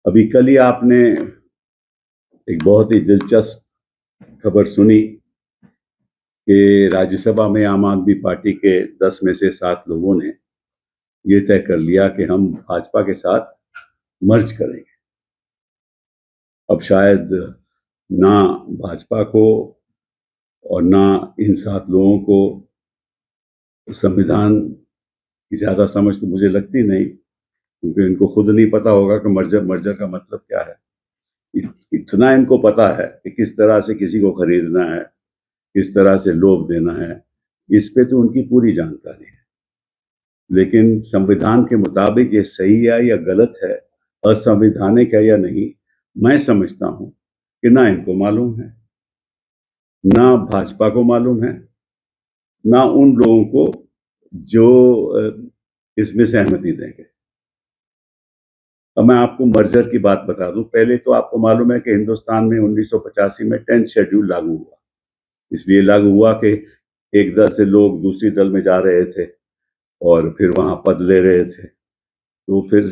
अभी कल ही आपने एक बहुत ही दिलचस्प खबर सुनी कि राज्यसभा में आम आदमी पार्टी के 10 में से 7 लोगों ने ये तय कर लिया कि हम भाजपा के साथ मर्ज करेंगे। अब शायद ना भाजपा को और ना इन 7 लोगों को संविधान की ज्यादा समझ तो मुझे लगती नहीं, क्योंकि इनको खुद नहीं पता होगा कि मर्जर का मतलब क्या है। इतना इनको पता है कि किस तरह से किसी को खरीदना है, किस तरह से लोभ देना है, इस पे तो उनकी पूरी जानकारी है। लेकिन संविधान के मुताबिक ये सही है या गलत है, असंवैधानिक है या नहीं, मैं समझता हूं कि ना इनको मालूम है, ना भाजपा को मालूम है, ना उन लोगों को जो इसमें सहमति देंगे। अब मैं आपको मर्जर की बात बता दूं। पहले तो आपको मालूम है कि हिंदुस्तान में 1985 में 10th शेड्यूल लागू हुआ। इसलिए लागू हुआ कि एक दल से लोग दूसरी दल में जा रहे थे और फिर वहां पद ले रहे थे। तो फिर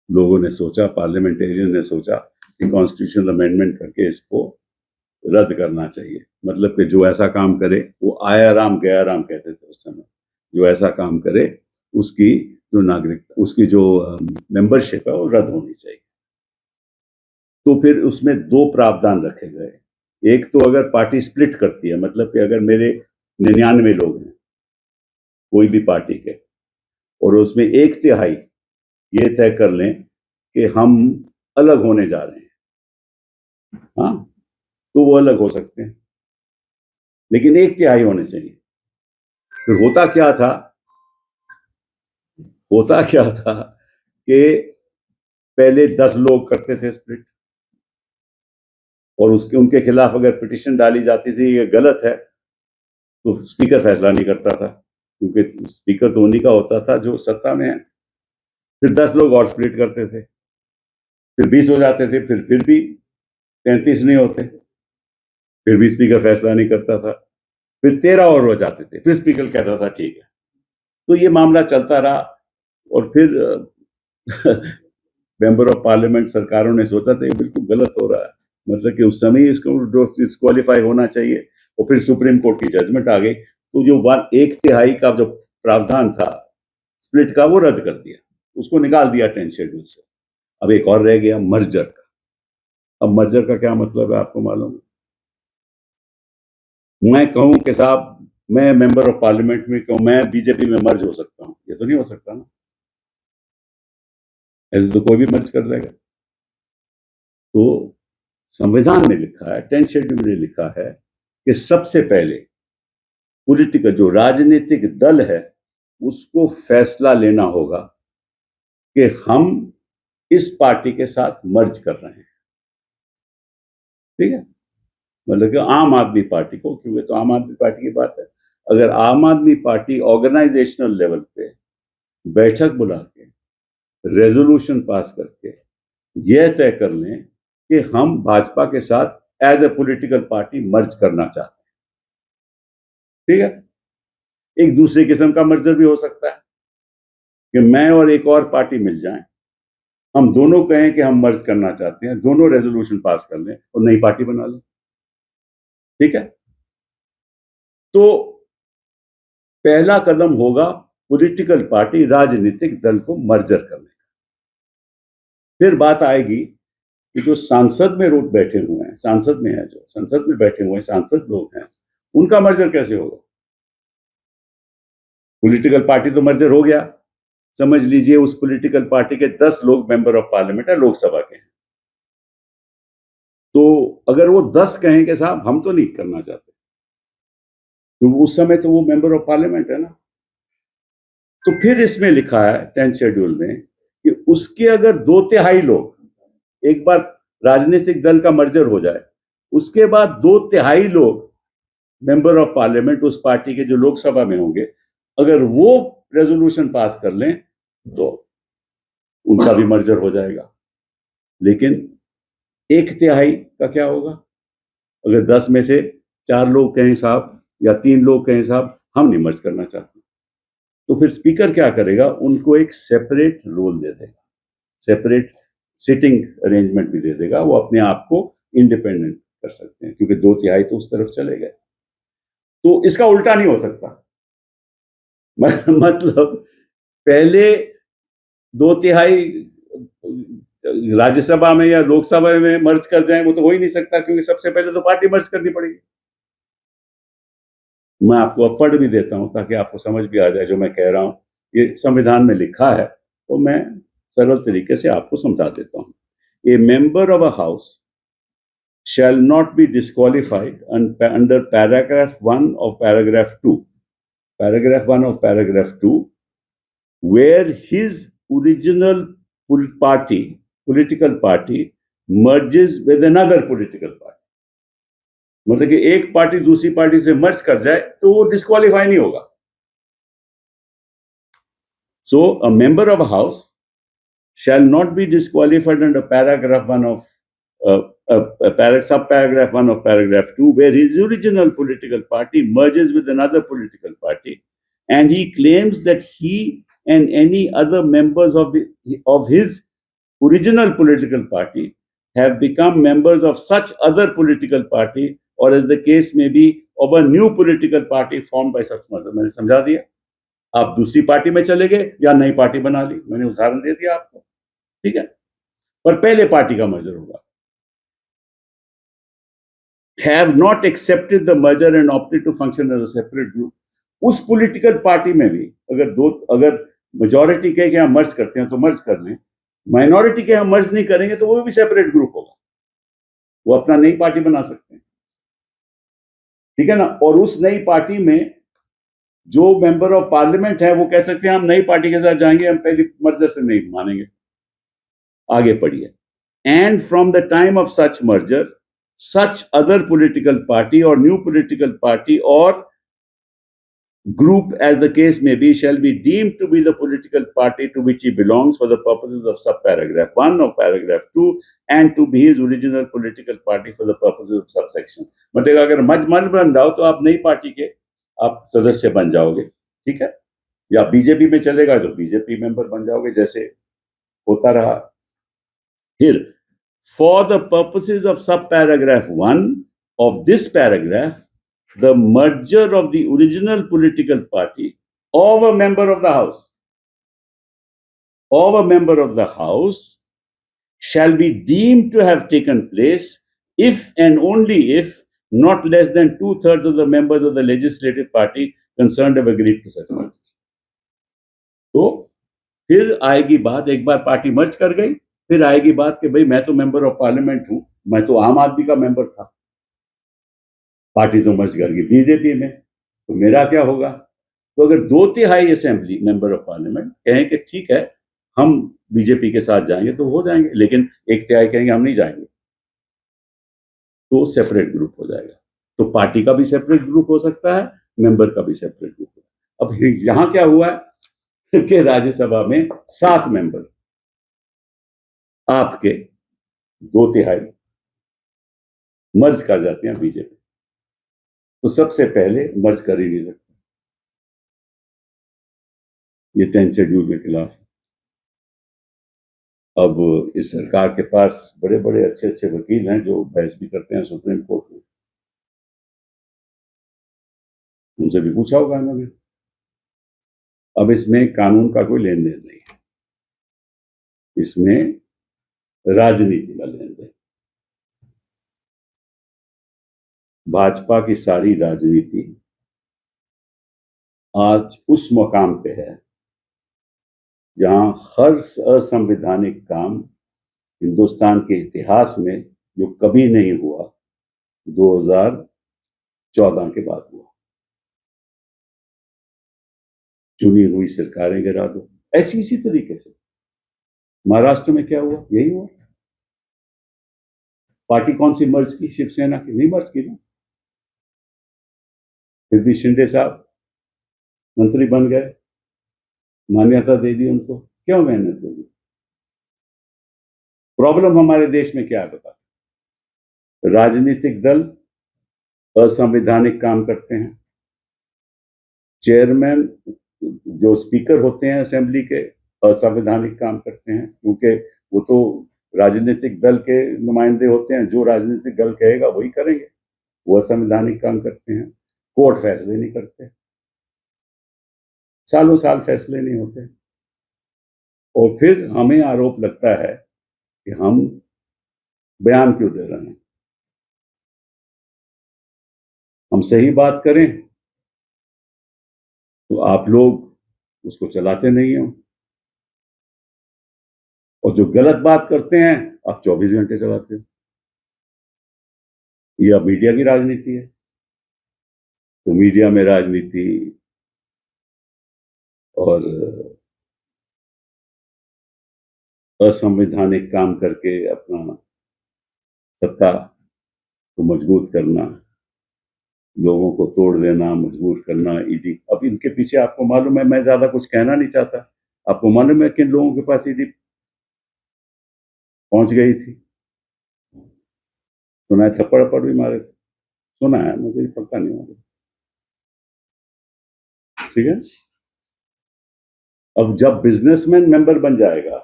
लोगों ने सोचा, पार्लियामेंटेरियन ने सोचा कि कॉन्स्टिट्यूशनल अमेंडमेंट करके इसको रद्द करना चाहिए। मतलब कि जो ऐसा काम करे, वो आया राम गया राम कहते थे उस समय, जो ऐसा काम करे उसकी जो नागरिकता, उसकी जो मेंबरशिप है वो रद्द होनी चाहिए। तो फिर उसमें 2 प्रावधान रखे गए। एक तो अगर पार्टी स्प्लिट करती है, मतलब कि अगर मेरे 99 लोग हैं कोई भी पार्टी के, और उसमें 1/3 ये तय कर लें कि हम अलग होने जा रहे हैं, हाँ, तो वो अलग हो सकते हैं, लेकिन 1/3 होने चाहिए। फिर होता क्या था कि पहले 10 लोग करते थे स्प्लिट, और उनके खिलाफ अगर पिटिशन डाली जाती थी ये गलत है, तो स्पीकर फैसला नहीं करता था, क्योंकि स्पीकर तो उन्हीं का होता था जो सत्ता में है। फिर 10 लोग और स्प्लिट करते थे, फिर 20 हो जाते थे, फिर भी 33 नहीं होते, फिर भी स्पीकर फैसला नहीं करता था। फिर 13 और हो जाते थे, फिर स्पीकर कहता था ठीक है। तो ये मामला चलता रहा, और फिर मेंबर ऑफ पार्लियामेंट सरकारों ने सोचा था ये बिल्कुल गलत हो रहा है, मतलब कि उस समय इसको डिस्क्वालीफाई होना चाहिए, और फिर सुप्रीम कोर्ट की जजमेंट आ गई। तो जो 1/3 का जो प्रावधान था स्प्लिट का, वो रद्द कर दिया, उसको निकाल दिया 10th शेड्यूल से। अब एक और रह गया, मर्जर का। अब मर्जर का क्या मतलब है आपको मालूम है? मैं कहूं कि साहब, मैं मेंबर ऑफ पार्लियामेंट में कहूं मैं बीजेपी में मर्ज हो सकता हूं, ये तो नहीं हो सकता ना, ऐसे तो कोई भी मर्ज कर लेगा। तो संविधान में लिखा है, 10th शेड्यूल में लिखा है कि सबसे पहले पॉलिटिकल जो राजनीतिक दल है उसको फैसला लेना होगा कि हम इस पार्टी के साथ मर्ज कर रहे हैं, ठीक है। मतलब कि आम आदमी पार्टी को, क्योंकि तो आम आदमी पार्टी की बात है, अगर आम आदमी पार्टी ऑर्गेनाइजेशनल लेवल पे बैठक बुला के रेजोल्यूशन पास करके यह तय कर लें कि हम भाजपा के साथ as a political party merge करना चाहते हैं, ठीक है। एक दूसरे किस्म का मर्जर भी हो सकता है कि मैं और एक और पार्टी मिल जाएं, हम दोनों कहें कि हम मर्ज करना चाहते हैं, दोनों रेजोल्यूशन पास कर लें और नई पार्टी बना लें, ठीक है। तो पहला कदम होगा पॉलिटिकल पार्टी, राजनीतिक दल को मर्जर करने का। फिर बात आएगी कि जो सांसद में लोग बैठे हुए हैं, सांसद में है, जो संसद में बैठे हुए सांसद लोग हैं, उनका मर्जर कैसे होगा? पॉलिटिकल पार्टी तो मर्जर हो गया, समझ लीजिए उस पॉलिटिकल पार्टी के 10 लोग मेंबर ऑफ पार्लियामेंट है, लोकसभा के हैं। तो अगर वो 10 कहें कि साहब हम तो नहीं करना चाहते, तो उस समय तो वो मेंबर ऑफ पार्लियामेंट है ना। तो फिर इसमें लिखा है 10th शेड्यूल में कि उसके अगर 2/3 लोग, एक बार राजनीतिक दल का मर्जर हो जाए, उसके बाद 2/3 लोग मेंबर ऑफ पार्लियामेंट उस पार्टी के जो लोकसभा में होंगे, अगर वो रेजोल्यूशन पास कर लें तो उनका भी मर्जर हो जाएगा। लेकिन 1/3 का क्या होगा? अगर 10 में से 4 लोग कहें साहब, या 3 लोग कहें साहब हम नहीं मर्ज करना चाहते, तो फिर स्पीकर क्या करेगा? उनको एक सेपरेट रोल दे देगा, सेपरेट सिटिंग अरेंजमेंट भी दे देगा, वो अपने आप को इंडिपेंडेंट कर सकते हैं, क्योंकि 2/3 तो उस तरफ चले गए। तो इसका उल्टा नहीं हो सकता। मतलब पहले 2/3 राज्यसभा में या लोकसभा में मर्ज कर जाए, वो तो हो ही नहीं सकता, क्योंकि सबसे पहले तो पार्टी मर्ज करनी पड़ेगी। मैं आपको अब पढ़ भी देता हूं ताकि आपको समझ भी आ जाए जो मैं कह रहा हूं। ये संविधान में लिखा है, तो मैं सरल तरीके से आपको समझा देता हूं। ए member of a house shall not be disqualified under paragraph 1 of paragraph 2. Paragraph 1 of paragraph 2, where his original political party merges with another political party. मतलब कि एक पार्टी दूसरी पार्टी से मर्ज कर जाए तो वो डिस्क्वालीफाई नहीं होगा। So a member of a house shall not be disqualified under paragraph 1 of subparagraph 1 of paragraph 2, where his original political party merges with another political party, and he claims that he and any other members of his original political party have become members of such other political party, or as the case may be, of a new political party formed by such merger. मैंने समझा दिया। आप दूसरी party में चले गए या नई पार्टी बना ली, मैंने उदाहरण दे दिया आपको, ठीक है। पर पहले पार्टी का मर्जर होगा। have not accepted the merger and opted to function as a separate group, उस पॉलिटिकल पार्टी में भी अगर मेजॉरिटी कहे कि हम मर्ज करते हैं तो मर्ज कर लें, माइनॉरिटी के हम मर्ज नहीं करेंगे तो वो भी सेपरेट ग्रुप होगा, वो अपना नई पार्टी बना सकते हैं, ठीक है ना। और उस नई पार्टी में जो मेंबर ऑफ पार्लियामेंट है वो कह सकते हैं हम नई पार्टी के साथ जाएंगे, हम पहले मर्जर से नहीं मानेंगे। आगे पढ़िए। And from the time of such merger such other political party or new political party or group, as the case may be, shall be deemed to be the political party to which he belongs for the purposes of subparagraph 1 of paragraph 2 and to be his original political party for the purposes of subsection. मतलब अगर मर्ज बन जाओ तो आप नई party के आप सदस्य बन जाओगे, ठीक है। या बीजेपी में चलेगा तो बीजेपी मेंबर बन जाओगे, जैसे होता रहा। फिर for the purposes of subparagraph 1 of this paragraph, the merger of the original political party of a member of the house shall be deemed to have taken place if and only if not less than 2/3 of the members of the legislative party concerned have agreed to such merger. तो फिर आएगी बात, एक बार party merge कर गई, फिर आएगी बात कि भाई मैं तो मेंबर ऑफ पार्लियामेंट हूं, मैं तो आम आदमी का मेंबर था, पार्टी तो मर्ज कर गई बीजेपी में, तो मेरा क्या होगा। तो अगर 2/3 असेंबली मेंबर ऑफ पार्लियामेंट कहें कि ठीक है हम बीजेपी के साथ जाएंगे तो हो जाएंगे, लेकिन 1/3 कहेंगे हम नहीं जाएंगे, तो सेपरेट ग्रुप हो जाएगा। तो पार्टी का भी सेपरेट ग्रुप हो सकता है, मेंबर का भी सेपरेट ग्रुप। अब यहां क्या हुआ है कि राज्यसभा में 7 मेंबर आपके 2/3 मर्ज कर जाते हैं बीजेपी, तो सबसे पहले मर्ज कर ही नहीं सकते, ये 10 शेड्यूल के खिलाफ है। अब इस सरकार के पास बड़े बड़े अच्छे अच्छे वकील हैं जो बहस भी करते हैं सुप्रीम कोर्ट में, उनसे भी पूछा होगा इन्होंने। अब इसमें कानून का कोई लेन देन नहीं है, इसमें राजनीति का लेन देन। भाजपा की सारी राजनीति आज उस मुकाम पे है जहां हर असंवैधानिक काम हिंदुस्तान के इतिहास में जो कभी नहीं हुआ 2014 के बाद हुआ। चुनी हुई सरकारें गिरा दो, ऐसी इसी तरीके से महाराष्ट्र में क्या हुआ, यही हुआ। पार्टी कौन सी मर्ज की, शिवसेना की नहीं मर्ज की ना, फिर भी शिंदे साहब मंत्री बन गए, मान्यता दे दी उनको, क्यों मेहनत होगी। प्रॉब्लम हमारे देश में क्या है बता, राजनीतिक दल असंवैधानिक काम करते हैं, चेयरमैन जो स्पीकर होते हैं असेंबली के असंवैधानिक काम करते हैं, क्योंकि वो तो राजनीतिक दल के नुमाइंदे होते हैं, जो राजनीतिक दल कहेगा वही करेंगे, वो संवैधानिक काम करते हैं। कोर्ट फैसले नहीं करते, सालों साल फैसले नहीं होते, और फिर हमें आरोप लगता है कि हम बयान क्यों दे रहे हैं। हम सही बात करें तो आप लोग उसको चलाते नहीं हो, और जो गलत बात करते हैं आप 24 घंटे चलाते हो। यह मीडिया की राजनीति है। तो मीडिया में राजनीति और असंवैधानिक काम करके अपना सत्ता को मजबूत करना, लोगों को तोड़ देना, मजबूर करना, ईडी। अब इनके पीछे आपको मालूम है, मैं ज्यादा कुछ कहना नहीं चाहता, आपको मालूम है किन लोगों के पास ईडी पहुंच गई थी। सुना है थप्पड़ भी मारे थे, सुना है, मुझे पता नहीं मालूम। ठीक है। अब जब बिजनेसमैन मेंबर बन जाएगा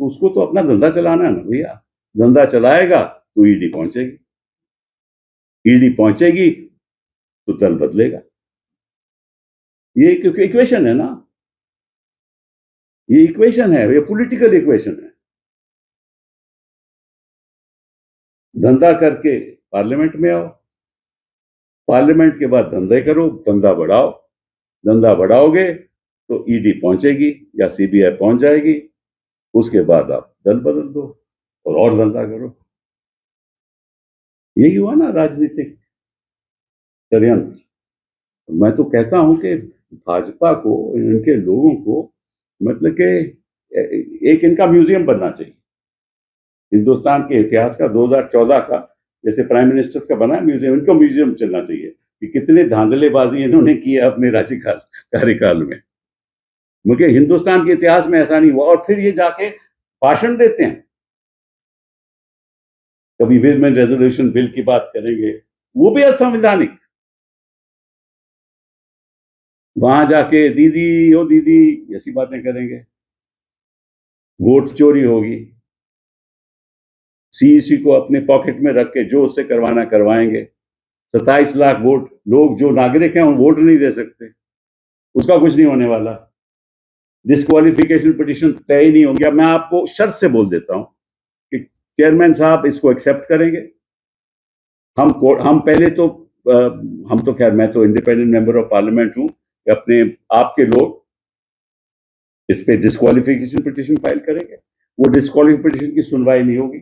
तो उसको तो अपना धंधा चलाना है ना भैया। धंधा चलाएगा तो ईडी पहुंचेगी, ईडी पहुंचेगी तो दल बदलेगा। ये क्योंकि इक्वेशन है ना, ये इक्वेशन है, ये पॉलिटिकल इक्वेशन है। धंधा करके पार्लियामेंट में आओ, पार्लियामेंट के बाद धंधे करो, धंधा बढ़ाओ, धंधा बढ़ाओगे तो ईडी पहुंचेगी या सीबीआई पहुंच जाएगी, उसके बाद आप दल बदल दो और धंधा करो। यही हुआ ना राजनीतिक षड्यंत्र। मैं तो कहता हूं कि भाजपा को, इनके लोगों को, मतलब कि एक इनका म्यूजियम बनना चाहिए। हिंदुस्तान के इतिहास का 2014 का जैसे प्राइम मिनिस्टर का बना म्यूजियम, इनको म्यूजियम चलना चाहिए कि कितने धांधलेबाजी इन्होंने की है अपने राज्यकाल कार्यकाल में। मुझे हिंदुस्तान के इतिहास में ऐसा नहीं हुआ। और फिर ये जाके भाषण देते हैं, कभी विमेन रेजोल्यूशन बिल की बात करेंगे, वो भी असंवैधानिक। वहां जाके दीदी ओ दीदी ऐसी बातें करेंगे, वोट चोरी होगी, सीईसी को अपने पॉकेट में रख के जो उससे करवाना करवाएंगे। 27 लाख वोट लोग जो नागरिक हैं वो वोट नहीं दे सकते, उसका कुछ नहीं होने वाला। डिस्क्वालिफिकेशन पिटीशन तय ही नहीं होगी। अब मैं आपको शर्त से बोल देता हूं कि चेयरमैन साहब इसको एक्सेप्ट करेंगे। हम पहले तो हम तो खैर, मैं तो इंडिपेंडेंट मेंबर ऑफ पार्लियामेंट हूं, अपने आपके लोग इस पे डिस्क्वालिफिकेशन पिटीशन फाइल करेंगे। वो डिस्क्वालिफिकेशन की सुनवाई नहीं होगी,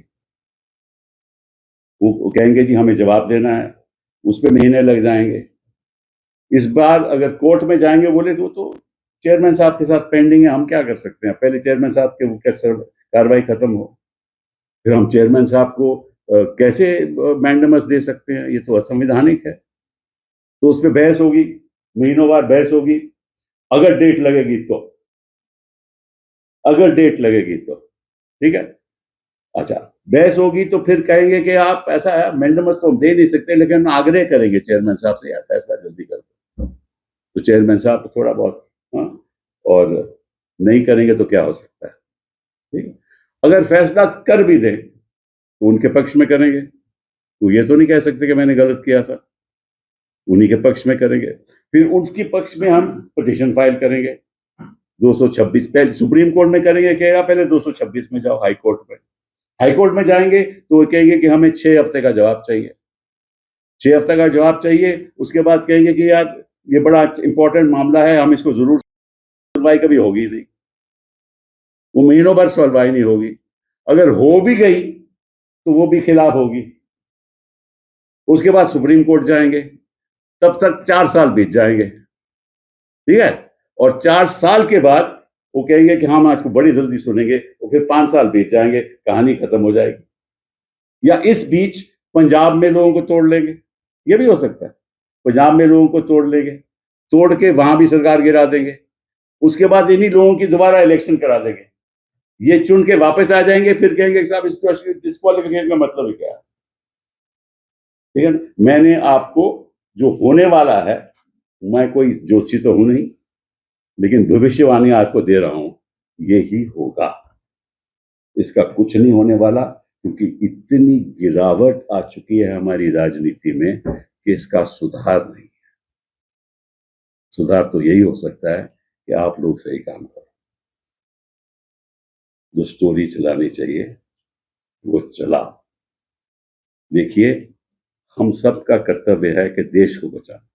वो कहेंगे जी हमें जवाब देना है, उस पर महीने लग जाएंगे। इस बार अगर कोर्ट में जाएंगे बोले तो चेयरमैन साहब के साथ पेंडिंग है, हम क्या कर सकते हैं। पहले चेयरमैन साहब के वो कैसे कार्रवाई खत्म हो, फिर हम चेयरमैन साहब को कैसे मैंडेमस दे सकते हैं, ये तो असंवैधानिक है। तो उस पर बहस होगी, महीनों बाद बहस होगी। अगर डेट लगेगी तो, अगर डेट लगेगी तो ठीक है। अच्छा, बहस होगी तो फिर कहेंगे कि आप ऐसा है, मैंडेमस तो हम दे नहीं सकते, लेकिन हम आग्रह करेंगे चेयरमैन साहब से, यार फैसला जल्दी कर दो। तो चेयरमैन साहब थोड़ा बहुत और नहीं करेंगे तो क्या हो सकता है। ठीक है। अगर फैसला कर भी दें तो उनके पक्ष में करेंगे, तो ये तो नहीं कह सकते कि मैंने गलत किया था, उन्हीं के पक्ष में करेंगे। फिर उनके पक्ष में हम पिटीशन फाइल करेंगे 226, पहले सुप्रीम कोर्ट में करेंगे, कहेगा पहले 226 में जाओ हाई कोर्ट में। हाई कोर्ट में जाएंगे तो वो कहेंगे कि हमें 6 हफ्ते का जवाब चाहिए, 6 हफ्ते का जवाब चाहिए। उसके बाद कहेंगे कि यार ये बड़ा इंपॉर्टेंट मामला है, हम इसको जरूर, सुनवाई कभी होगी नहीं, वो महीनों भर सुनवाई नहीं होगी। अगर हो भी गई तो वो भी खिलाफ होगी। उसके बाद सुप्रीम कोर्ट जाएंगे, तब तक 4 साल बीत जाएंगे। ठीक है। और 4 साल के बाद वो कहेंगे कि हम आज को बड़ी जल्दी सुनेंगे, तो फिर 5 साल बीत जाएंगे, कहानी खत्म हो जाएगी। या इस बीच पंजाब में लोगों को तोड़ लेंगे, ये भी हो सकता है। पंजाब में लोगों को तोड़ लेंगे, तोड़ के वहां भी सरकार गिरा देंगे। उसके बाद इन्हीं लोगों की दोबारा इलेक्शन करा देंगे, ये चुन के वापस आ जाएंगे, फिर कहेंगे साहब इसको डिस्क्वालिफिकेशन का मतलब ही क्या है। ठीक है। मैंने आपको जो होने वाला है, मैं कोई ज्योतिषी तो हूं नहीं, लेकिन भविष्यवाणी आपको दे रहा हूं, यही होगा। इसका कुछ नहीं होने वाला, क्योंकि इतनी गिरावट आ चुकी है हमारी राजनीति में कि इसका सुधार नहीं है। सुधार तो यही हो सकता है कि आप लोग सही काम करो, जो स्टोरी चलानी चाहिए वो चलाओ। देखिए, हम सब का कर्तव्य है कि देश को बचाना,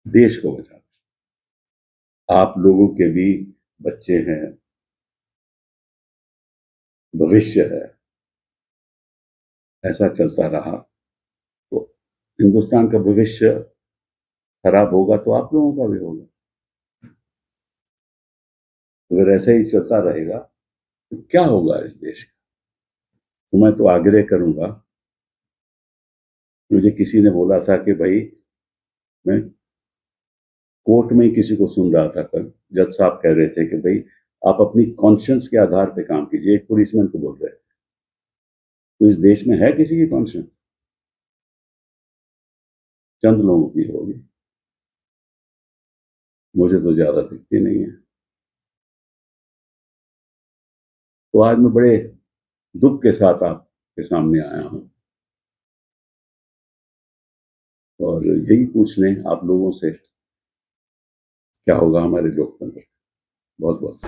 देश को बचाना। आप लोगों के भी बच्चे हैं, भविष्य है। ऐसा चलता रहा तो हिंदुस्तान का भविष्य खराब होगा तो आप लोगों का भी होगा। अगर ऐसा ही चलता रहेगा तो क्या होगा इस देश का? तो मैं तो आग्रह करूंगा, मुझे किसी ने बोला था कि भाई, मैं कोर्ट में ही किसी को सुन रहा था, कल जज साहब कह रहे थे कि भाई आप अपनी कॉन्शियंस के आधार पे काम कीजिए। एक पुलिसमैन को बोल रहे थे। तो इस देश में है किसी की कॉन्शियंस? चंद लोगों की होगी, मुझे तो ज्यादा दिखती नहीं है। तो आज मैं बड़े दुख के साथ आपके सामने आया हूं और यही पूछने आप लोगों से क्या होगा हमारे लोकतंत्र। बहुत बहुत